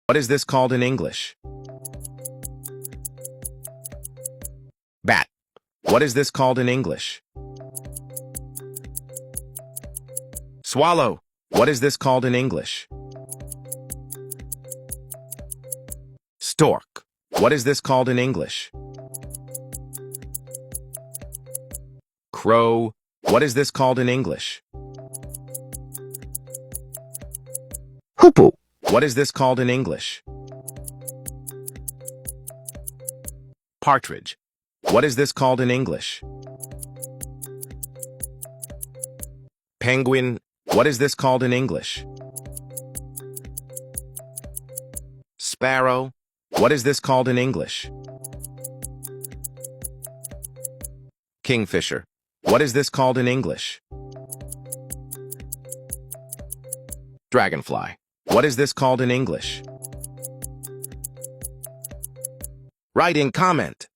What is this called in English? Bat. What is this called in English? Swallow. What is this called in English? Stork. What is this called in English? Crow. What is this called in English? Hoopoe. What is this called in English? Partridge. What is this called in English? Penguin. What is this called in English? Sparrow. What is this called in English? Kingfisher. What is this called in English? Dragonfly. What is this called in English? Write in comment.